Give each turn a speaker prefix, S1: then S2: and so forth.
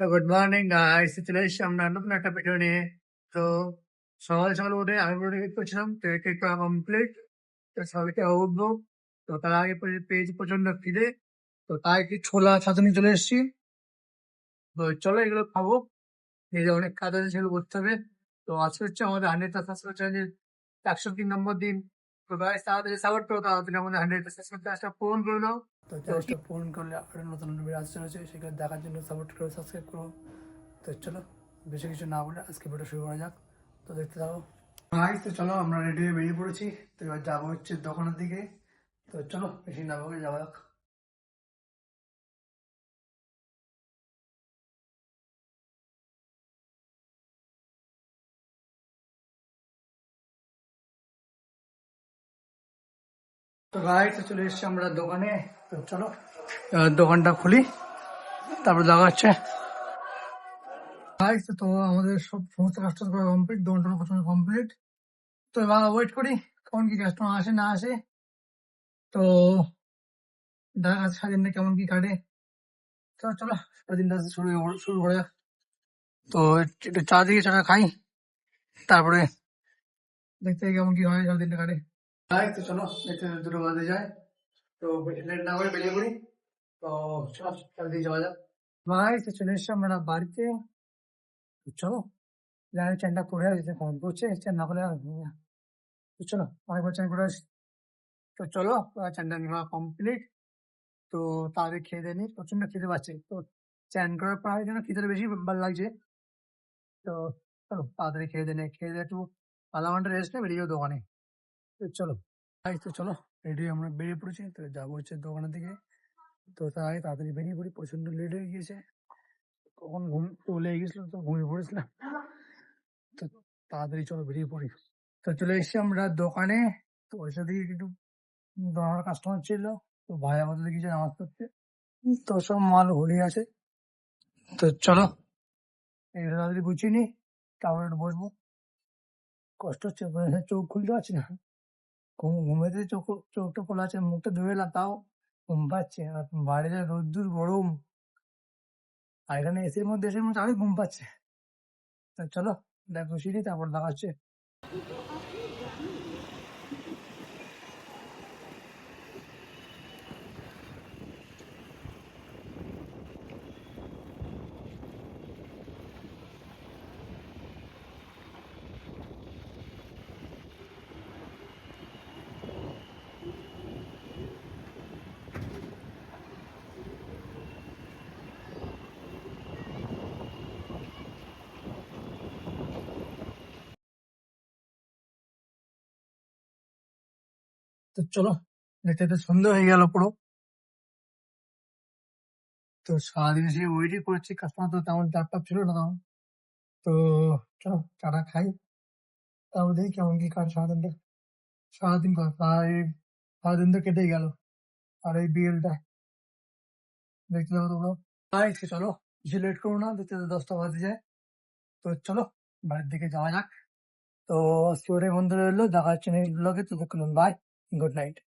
S1: Good morning guys, চলে এসেছি আমরা নতুন একটা ভিডিও নিয়ে। তো সকাল সকাল উঠে আমি রেডি করছিলাম, তো কেক করা কমপ্লিট। তো সবাইকে উঠবো, তো তার আগে পেয়েছি প্রচন্ড খিদে। তো তাই কি ছোলা ছাতুনি চলে এসেছি। তো চলো এগুলো খাবো, এই যে অনেক কাজ আছে সেগুলো করতে হবে। তো আজকে হচ্ছে আমাদের 100টা সাবস্ক্রাইব চ্যানেল 103 নম্বর দিন। তো গাইস তাড়াতাড়ি সাপোর্ট করো, তাড়াতাড়ি আমাদের 100টা সাবস্ক্রাইব চ্যানেলটা পূরণ করে দাও। তো চ্যানেলটা পূরণ করলে আরো নতুন নতুন ভিডিও আসতে চলেছে, সেগুলো দেখার জন্য সাপোর্ট করো, সাবস্ক্রাইব করো। তো চলো বেশি কিছু না বলে আজকে ভিডিও শুরু করা যাক। তো দেখতে থাকো ভাই। তো চলো আমরা রেডি হয়ে বেরিয়ে পড়েছি। তো এবার যাবো হচ্ছে দোকানের দিকে। তো চলো বেশি না বলে যাওয়া যাক। তো ভাই তো চলে এসেছি আমরা দোকানে। তো চলো এবার দোকানটা খুলি, তারপর দেখা হচ্ছে। ভাই তো আমাদের সমস্ত কাস্টমার করা কমপ্লিট, দোকানটা প্রথমে কমপ্লিট। তো এবার ওয়েট করি কখন কি কাস্টমার আসে না আসে। তো দেখা যাচ্ছে সারাদিনটা কেমন কি কাটে। তো চলো সারাদিনটা শুরু করা যাক। তো একটু চা দিয়ে চাটা খাই, তারপরে দেখতে কেমন কি হয় সারাদিনটা কাটে। তাই তো চলো দেখতে দেখতে 2টো বাজে যায়। তো লেট না করে বেরিয়ে পড়ি। তো চলো জলদি যাওয়া যাক। ভাই তো চলে এসছি আমরা বাড়িতে। তো চলো যাই চ্যানটা করে আসছে, ফোন করছে চ্যান না করে আর হবে না। তো চলো অনেকবার চ্যান করে আসি। তো চলো চ্যানটা নেওয়া কমপ্লিট। তো তাদের খেয়ে দিয়ে নি, প্রচন্ড খেতে পাচ্ছে। তো চ্যান করার পর যেন খেতে বেশি ভালো লাগছে। তো চলো তাড়াতাড়ি খেয়ে দিয়ে নে, খেয়ে দিয়ে একটু আধা ঘন্টা রেস্ট নিয়ে বেরিয়ে যাবো দোকানে। তো চলো ভাই তো চলো রেডি আমরা বেরিয়ে পড়েছি। তো যাবো হচ্ছে দোকানের দিকে। তো তার আগে তাড়াতাড়ি বেরিয়ে পড়ি, প্রচন্ড লেট হয়ে গিয়েছে। কখন ঘুম চলে গেছিল, তো ঘুমিয়ে পড়েছিলাম। তো তাড়াতাড়ি চলো বেরিয়ে পড়ি। তো চলে এসেছি আমরা দোকানে। তো ওই সাথে একটু আমার কাস্টমার ছিল। তো ভাই আমাদের কিছু নামাজ পড়তে। তো সব মাল হলি আছে। তো চলো এটা তাড়াতাড়ি গুছিয়ে নি, তারপরে একটু বসবো। কষ্ট হচ্ছে, চোখ খুলতে পারছি না। ঘুমেতে চোখটা খোলা আছে, মুখটা ধুয়ে এলাম তাও ঘুম পাচ্ছে। আর বাইরে যা রোদ্দুর গরম, আর এখানে এসির মধ্যে আরো ঘুম পাচ্ছে। তো চলো দেখো সিঁড়ি, তারপর দেখা হচ্ছে। তো চলো দেখতে দেখতে সন্ধ্যা হয়ে গেল পুরো। তো সারাদিন সে ওয়েটই করেছি, কাস্টমার তো তেমন চাপটাপ ছিল না তখন। তো চলো চাটা খাই, তারপর দেখি কেমন কি কাজ সারাদিনটা। সারাদিন কর প্রায় সারাদিন তো কেটেই গেল। আর এই বিয়েলটা দেখতে যাবো তোমরা। চলো বেশি লেট করো না, দেখতে দেখতে 10টা বাজে যায়। তো চলো বাড়ির দিকে যাওয়া যাক। তো আজকে ওটাই বন্ধ রইলো, দেখা হচ্ছে নেক্সট ব্লগে। তো বাই, গুড নাইট।